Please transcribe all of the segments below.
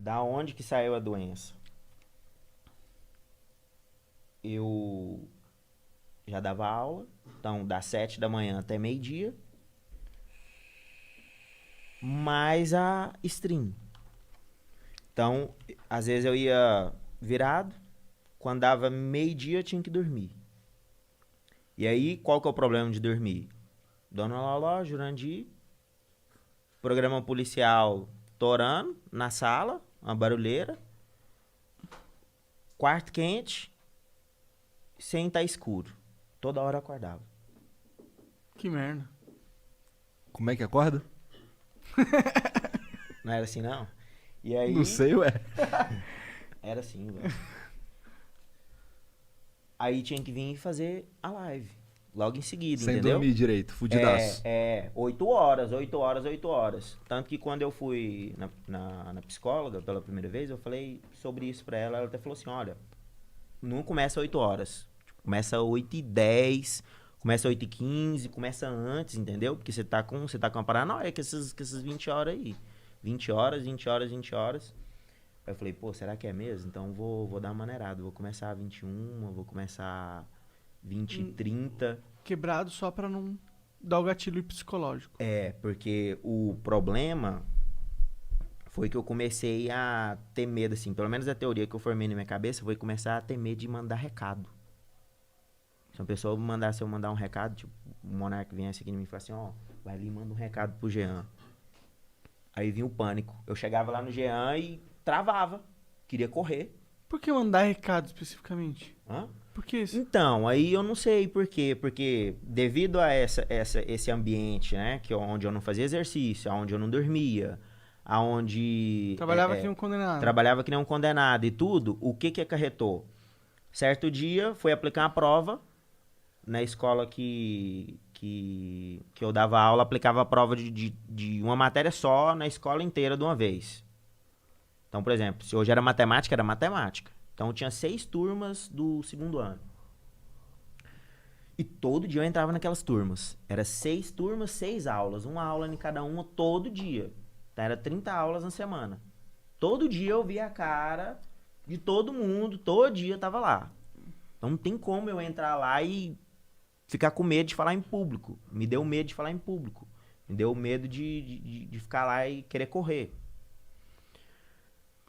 Da onde que saiu a doença? Eu já dava aula, então das 7 da manhã até meio-dia, mais a stream. Então, às vezes eu ia virado, quando dava meio-dia eu tinha que dormir. E aí, qual que é o problema de dormir? Dona Loló, Jurandir, programa policial torando na sala, uma barulheira, quarto quente, sem estar escuro. Toda hora eu acordava. Que merda. Como é que acorda? Não era assim, não? E Não aí, sei, ué. era assim, velho. Aí tinha que vir fazer a live. Logo em seguida, Sem entendeu? dormir direito, fudidaço. 8 horas, 8 horas, 8 horas. Tanto que quando eu fui na psicóloga pela primeira vez, eu falei sobre isso pra ela. Ela até falou assim, olha, não começa 8 horas. Tipo, começa 8h10, começa 8h15, começa antes, entendeu? Porque você tá com uma paranoia com essas 20 horas aí. 20 horas, 20 horas, 20 horas. Aí eu falei, pô, será que é mesmo? Então vou dar uma maneirada. Vou começar 21, vou começar 20, 30. Quebrado só pra não dar o gatilho psicológico. É, porque o problema foi que eu comecei a ter medo, assim, pelo menos a teoria que eu formei na minha cabeça foi começar a ter medo de mandar recado. Se uma pessoa mandasse eu mandar um recado, tipo, o Monark viesse aqui em mim e falasse assim, ó, vai ali e manda um recado pro Jean. Aí vinha o pânico. Eu chegava lá no Jean e travava. Queria correr. Por que mandar recado especificamente? Hã? Por que isso? Então, aí eu não sei por quê. Porque devido a esse ambiente, né? Que onde eu não fazia exercício, onde eu não dormia, aonde... Trabalhava que nem um condenado. trabalhava que nem um condenado e tudo, o que que acarretou? Certo dia, fui aplicar uma prova na escola que eu dava aula, aplicava a prova de uma matéria só na escola inteira de uma vez. Então, por exemplo, se hoje era matemática, era matemática. Então, tinha 6 turmas do segundo ano. E todo dia eu entrava naquelas turmas. Era 6 turmas, 6 aulas. Uma aula em cada uma todo dia. Então, era 30 aulas na semana. Todo dia eu via a cara de todo mundo. Todo dia eu tava lá. Então, não tem como eu entrar lá e ficar com medo de falar em público. Me deu medo de falar em público. Me deu medo de ficar lá e querer correr.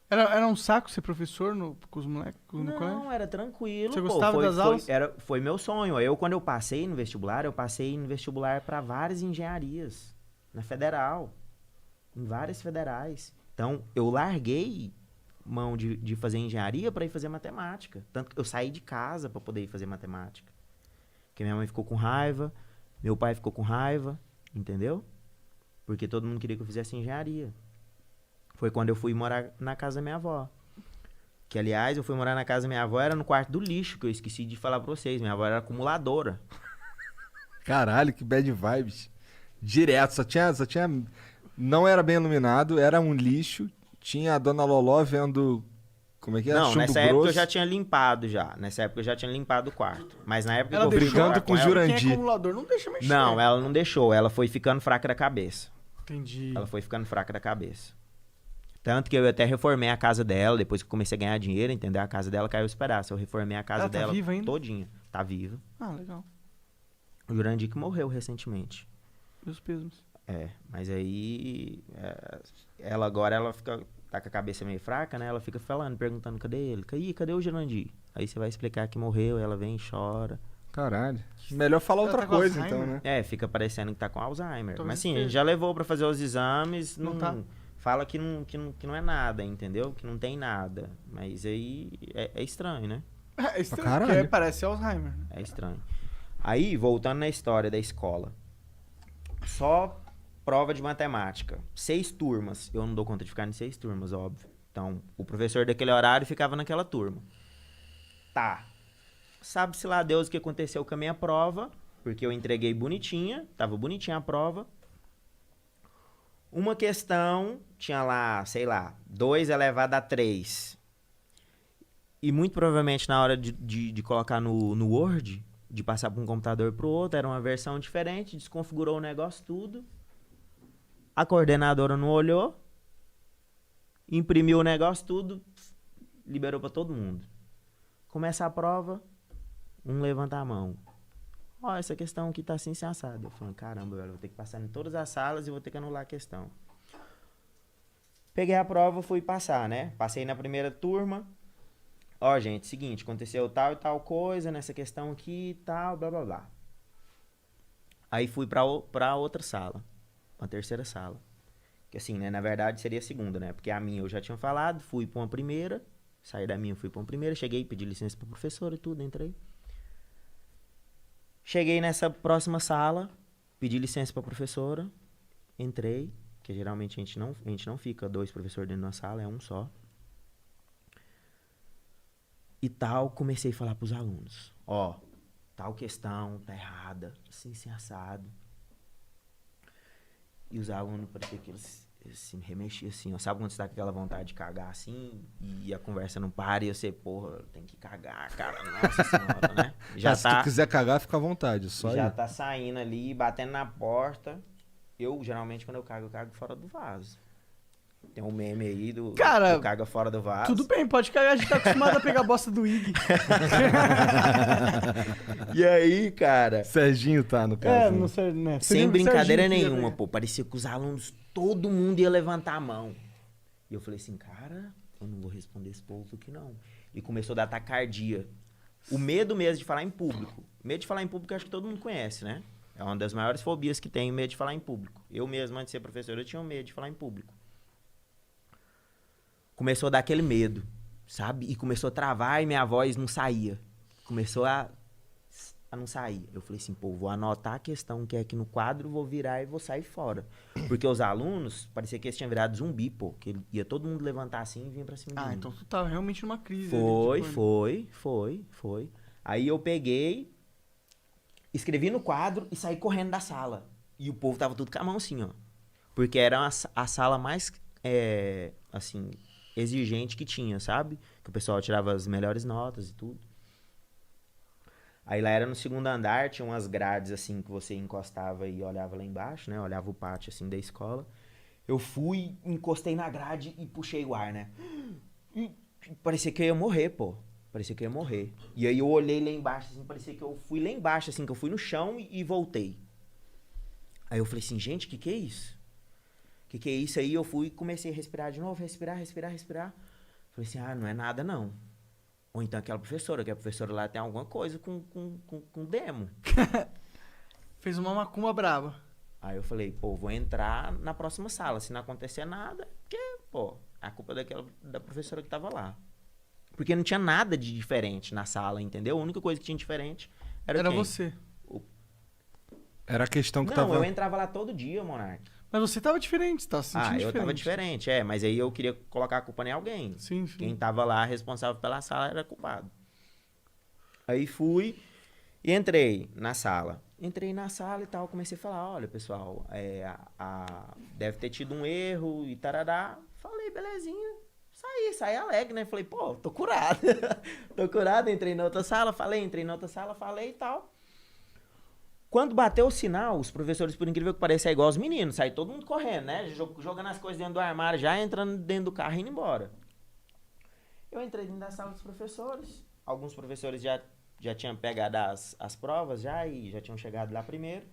Era um saco ser professor com os moleques no colégio? Não, era tranquilo. Você pô. gostava das aulas? Foi meu sonho. Quando eu passei no vestibular, eu passei no vestibular para várias engenharias. Na federal. Em várias federais. Então, eu larguei mão de fazer engenharia para ir fazer matemática. Tanto que eu saí de casa para poder ir fazer matemática. Porque minha mãe ficou com raiva, meu pai ficou com raiva, entendeu? Porque todo mundo queria que eu fizesse engenharia. Foi quando eu fui morar na casa da minha avó. Que, aliás, eu fui morar na casa da minha avó, era no quarto do lixo, que eu esqueci de falar pra vocês. Minha avó era acumuladora. Caralho, que bad vibes. Direto, só tinha... Não era bem iluminado, era um lixo. Tinha a Dona Loló vendo... Como é que é? Não, Chumbo nessa grosso. época eu já tinha limpado já. Nessa época eu já tinha limpado o quarto. Mas na época Ela que eu fui deixou? morar Brigando com o ela- Jurandir. Quem é acumulador não deixa mexer. Não, ela não deixou. Ela foi ficando fraca da cabeça. Entendi. Ela foi ficando fraca da cabeça. Tanto que eu até reformei a casa dela, depois que eu comecei a ganhar dinheiro, entendeu? A casa dela caiu os pedaços. Eu reformei a casa Ela tá dela viva ainda? todinha. Tá viva. Ah, legal. O Jurandir que morreu recentemente. Meus pesos. Mas aí... ela agora, ela fica... Tá com a cabeça meio fraca, né? Ela fica falando, perguntando, cadê ele? Cadê o Jurandir? Aí você vai explicar que morreu, ela vem e chora. Caralho. Melhor falar Ela outra tá com coisa, Alzheimer? então, né? Fica parecendo que tá com Alzheimer. Talvez Mas sim, a esteja. gente já levou pra fazer os exames, Não não tá? fala que não é nada, entendeu? Que não tem nada. Mas aí é estranho, né? É estranho, caralho. porque parece Alzheimer. Né? É estranho. Aí, voltando na história da escola. Só prova de matemática. 6 turmas. Eu não dou conta de ficar em 6 turmas, óbvio. Então, o professor daquele horário ficava naquela turma. Tá. Sabe-se lá Deus o que aconteceu com a minha prova, porque eu entreguei bonitinha, tava bonitinha a prova. Uma questão, tinha lá, sei lá, 2 elevado a 3. E muito provavelmente na hora de colocar no Word, de passar para um computador para o outro, era uma versão diferente, desconfigurou o negócio tudo. A coordenadora não olhou Imprimiu o negócio, tudo, liberou pra todo mundo. Começa a prova, levanta a mão. Ó, essa questão aqui tá assim, sem assado. Eu falei, caramba, velho, vou ter que passar em todas as salas e vou ter que anular a questão. Peguei a prova, fui passar, né? Passei na primeira turma. Ó, gente, seguinte, aconteceu tal e tal coisa nessa questão aqui e tal, blá, blá, blá. Aí fui pra outra sala, uma terceira sala. Que assim, né, na verdade seria a segunda, né? Porque a minha eu já tinha falado, fui pra uma primeira, saí da minha, fui pra uma primeira, cheguei, pedi licença pra professora e tudo, entrei. Cheguei nessa próxima sala, pedi licença pra professora, entrei, que geralmente a gente não fica 2 professores dentro de uma sala, é um só. E tal, comecei a falar pros alunos, ó, tal questão tá errada, assim, assado. E os alunos, parecia que eles se remexiam assim, ó. Sabe quando você tá com aquela vontade de cagar assim, e a conversa não para, e você, porra, tem que cagar, cara, nossa senhora, né? Já Se tu quiser cagar, fica à vontade, só já aí. tá saindo ali, batendo na porta. Eu, geralmente, quando eu cago fora do vaso. Tem um meme aí do Cara, caga fora do vaso. Tudo bem, pode cagar, a gente tá acostumado a pegar a bosta do Ig. E aí, cara... Serginho tá, no caso. não né? sei, né? Sem brincadeira Serginho que ia nenhuma, pegar. pô. Parecia que os alunos, todo mundo ia levantar a mão. E eu falei assim, cara, eu não vou responder esse povo aqui, não. E começou a dar taquicardia. O medo mesmo de falar em público. O medo de falar em público, eu acho que todo mundo conhece, né? É uma das maiores fobias que tem, o medo de falar em público. Eu mesmo, antes de ser professor, eu tinha medo de falar em público. Começou a dar aquele medo, sabe? E começou a travar e minha voz não saía. Começou a não sair. Eu falei assim, pô, vou anotar a questão que é aqui no quadro, vou virar e vou sair fora. Porque os alunos, parecia que eles tinham virado zumbi, pô. Que ia todo mundo levantar assim e vir pra cima de mim. Então tu tava realmente numa crise. Foi. Aí eu peguei, escrevi no quadro e saí correndo da sala. E o povo tava tudo com a mão assim, ó. Porque era a sala mais, assim, exigente que tinha, sabe? Que o pessoal tirava as melhores notas e tudo. Aí lá era no segundo andar, tinha umas grades assim que você encostava e olhava lá embaixo, né? Olhava o pátio assim da escola. Eu fui, encostei na grade e puxei o ar, né? E parecia que eu ia morrer, pô. Parecia que eu ia morrer. E aí eu olhei lá embaixo, assim, parecia que eu fui lá embaixo, assim, que eu fui no chão e voltei. Aí eu falei assim, gente, que é isso? Que é isso? Aí eu fui e comecei a respirar de novo, respirar. Falei assim, não é nada não. Ou então aquela professora, que a professora lá tem alguma coisa com demo. Fez uma macumba braba. Aí eu falei, pô, vou entrar na próxima sala. Se não acontecer nada, porque, pô, a culpa da professora que tava lá. Porque não tinha nada de diferente na sala, entendeu? A única coisa que tinha diferente era quem? Você. Era a questão que Não, tava... eu entrava lá todo dia, Monark. Mas você tava diferente, você tava se sentindo eu tava diferente, mas aí eu queria colocar a culpa em alguém. Sim. Quem tava lá responsável pela sala era culpado. Aí fui e entrei na sala. Entrei na sala e tal, comecei a falar, olha, pessoal, deve ter tido um erro e tarará. Falei, belezinha. Saí alegre, né? Falei, pô, tô curado. Tô curado, entrei na outra sala, falei e tal. Quando bateu o sinal, os professores, por incrível que pareça, é igual os meninos. Sai todo mundo correndo, né? Jogando as coisas dentro do armário, já entrando dentro do carro e indo embora. Eu entrei dentro da sala dos professores. Alguns professores já tinham pegado as provas e já tinham chegado lá primeiro.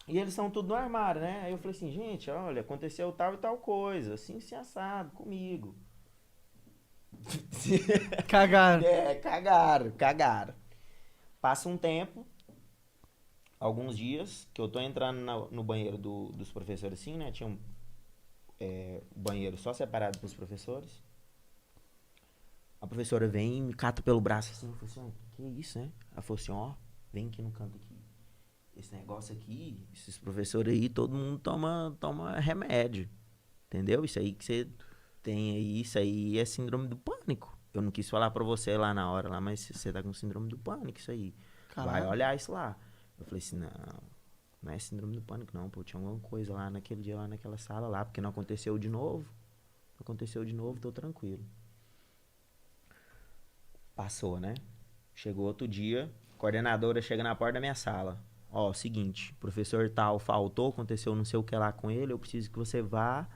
E eles estão tudo no armário, né? Aí eu falei assim, gente, olha, aconteceu tal e tal coisa. Assim, assado, comigo. Cagaram. Cagaram. Passa um tempo. Alguns dias, que eu tô entrando no banheiro dos professores assim, né? Tinha um banheiro só separado pros professores. A professora vem e me cata pelo braço assim. Eu falei assim, que isso, né? Ela falou assim, vem aqui no canto aqui. Esse negócio aqui, esses professores aí, todo mundo toma remédio. Entendeu? Isso aí que você tem aí, isso aí é síndrome do pânico. Eu não quis falar pra você lá na hora, mas você tá com síndrome do pânico, isso aí. Caralho. Vai olhar isso lá. Eu falei assim, não é síndrome do pânico não, pô, tinha alguma coisa lá naquele dia, lá naquela sala lá, porque não aconteceu de novo, tô tranquilo. Passou, né? Chegou outro dia, a coordenadora chega na porta da minha sala, seguinte, professor tal faltou, aconteceu não sei o que lá com ele, eu preciso que você vá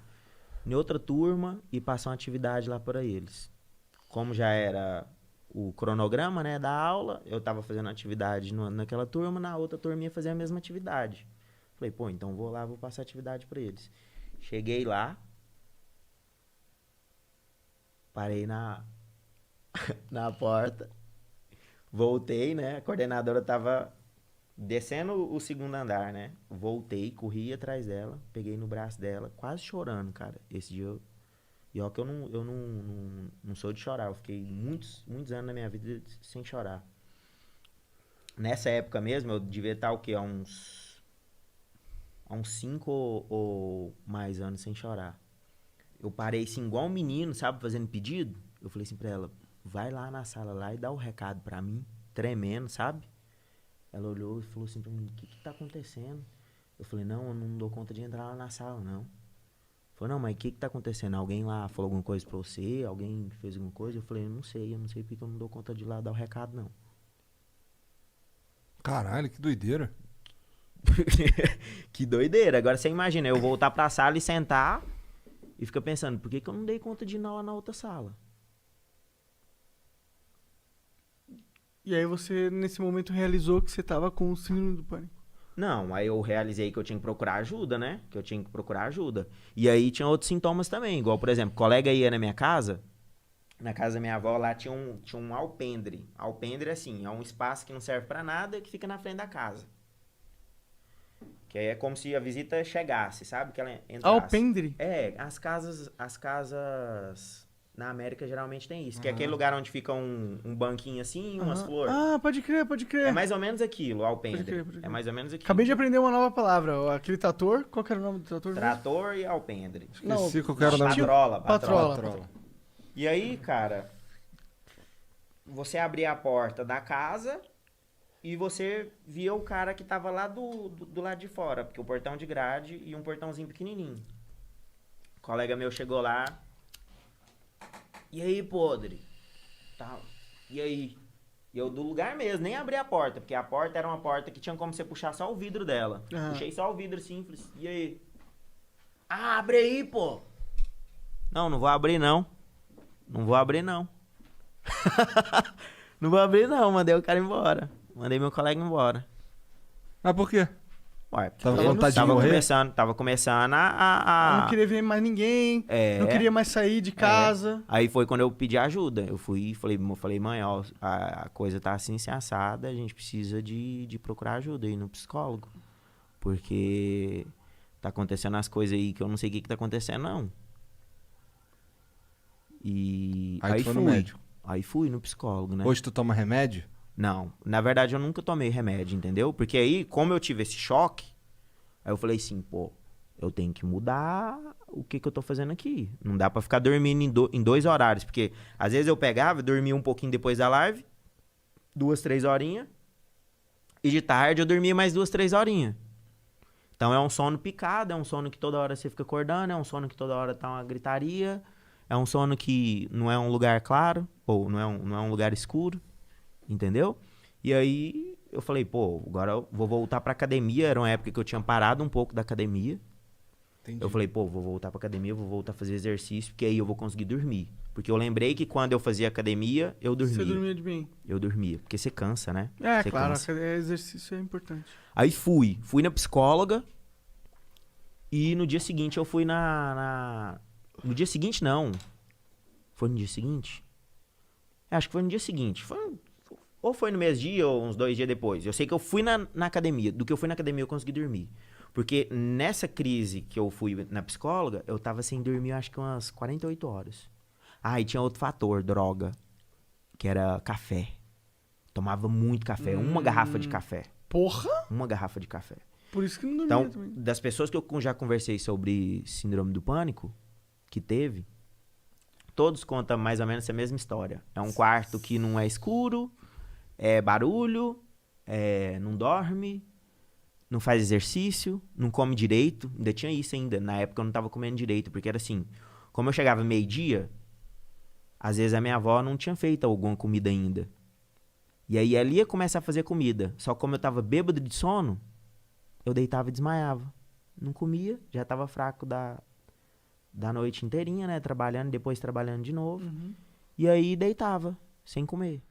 em outra turma e passar uma atividade lá para eles. Como já era o cronograma, né, da aula, eu tava fazendo atividade naquela turma, na outra turma ia fazer a mesma atividade. Falei, pô, então vou lá, vou passar atividade para eles. Cheguei lá, parei na porta, voltei, né, a coordenadora tava descendo o segundo andar, né, voltei, corri atrás dela, peguei no braço dela, quase chorando, cara, esse dia e ó que eu não sou de chorar, eu fiquei muitos anos na minha vida sem chorar. Nessa época mesmo, eu devia estar o quê? Há uns 5 ou mais anos sem chorar. Eu parei assim, igual um menino, sabe, fazendo pedido. Eu falei assim pra ela, vai lá na sala lá e dá o recado pra mim, tremendo, sabe? Ela olhou e falou assim pra mim, o que tá acontecendo? Eu falei, não, eu não dou conta de entrar lá na sala, não. Falou, não, mas o que tá acontecendo? Alguém lá falou alguma coisa pra você? Alguém fez alguma coisa? Eu falei, eu não sei porque eu não dou conta de ir lá dar o recado, não. Caralho, que doideira. Que doideira. Agora você imagina, eu voltar pra sala e sentar e ficar pensando, por que eu não dei conta de ir lá na outra sala? E aí você, nesse momento, realizou que você tava com o síndrome do pânico. Não, aí eu realizei que eu tinha que procurar ajuda, né? Que eu tinha que procurar ajuda. E aí tinha outros sintomas também, igual, por exemplo, colega ia na minha casa, na casa da minha avó, lá tinha um alpendre. Alpendre, assim, é um espaço que não serve pra nada e que fica na frente da casa. Que aí é como se a visita chegasse, sabe? Que ela entrasse. Alpendre? É, as casas na América geralmente tem isso. Que é aquele lugar onde fica um banquinho assim, umas flores. Ah, pode crer, pode crer. É mais ou menos aquilo, alpendre. Pode crer. É mais ou menos aquilo. Acabei de aprender uma nova palavra. Aquele trator, qual que era o nome do trator? Trator e alpendre. Esqueci qual que era o nome. Patrola. E aí, cara, você abria a porta da casa e você via o cara que tava lá do lado de fora, porque o portão de grade e um portãozinho pequenininho. O colega meu chegou lá. E aí, podre? Tá. E aí? E eu do lugar mesmo, nem abri a porta, porque a porta era uma porta que tinha como você puxar só o vidro dela. Puxei só o vidro assim, falei assim, e aí? Ah, abre aí, pô! Não vou abrir não. Não vou abrir não. Não vou abrir não, mandei o cara embora. Mandei meu colega embora. Ah, por quê? Ué, Tava com vontade de morrer? Tava começando Eu não queria ver mais ninguém, não queria mais sair de casa. Aí foi quando eu pedi ajuda. Eu fui e falei, mãe, ó, a coisa tá assim, assim, assada, a gente precisa de procurar ajuda aí no psicólogo. Porque tá acontecendo as coisas aí que eu não sei o que tá acontecendo, não. E Aí tu foi no fui. médico. Aí fui no psicólogo, né? Hoje tu toma remédio? Não, na verdade eu nunca tomei remédio, entendeu? Porque aí, como eu tive esse choque, aí eu falei assim, pô, eu tenho que mudar o que eu tô fazendo aqui. Não dá pra ficar dormindo em 2 horários, porque às vezes eu pegava, dormia um pouquinho depois da live, 2, 3 horinhas, e de tarde eu dormia mais 2, 3 horinhas. Então é um sono picado, é um sono que toda hora você fica acordando, é um sono que toda hora tá uma gritaria, é um sono que não é um lugar claro, ou não é um lugar escuro. Entendeu? E aí eu falei, pô, agora eu vou voltar pra academia. Era uma época que eu tinha parado um pouco da academia. Entendi. Eu falei, pô, vou voltar pra academia, vou voltar a fazer exercício, porque aí eu vou conseguir dormir. Porque eu lembrei que quando eu fazia academia, eu dormia. Você dormia de bem? Eu dormia, porque você cansa, né? É, Você claro, cansa. exercício é importante. Aí fui na psicóloga e no dia seguinte eu fui No dia seguinte, não. Foi no dia seguinte? Acho que foi no dia seguinte. Ou foi no mesmo dia ou uns 2 dias depois. Eu sei que eu fui na academia. Do que eu fui na academia eu consegui dormir. Porque nessa crise que eu fui na psicóloga, eu tava sem dormir acho que umas 48 horas. Ah, e tinha outro fator, droga. Que era café. Tomava muito café. Uma garrafa de café. Porra! Uma garrafa de café. Por isso que não dormia Então, também. das pessoas que eu já conversei sobre síndrome do pânico, que teve, todos contam mais ou menos essa mesma história. É um quarto que não é escuro, é barulho, não dorme, não faz exercício, não come direito. Ainda tinha isso ainda. Na época eu não tava comendo direito, porque era assim, como eu chegava meio-dia, às vezes a minha avó não tinha feito alguma comida ainda. E aí ela ia começar a fazer comida. Só que como eu tava bêbado de sono, eu deitava e desmaiava. Não comia, já tava fraco da noite inteirinha, né? Trabalhando, depois trabalhando de novo. Uhum. E aí deitava, sem comer.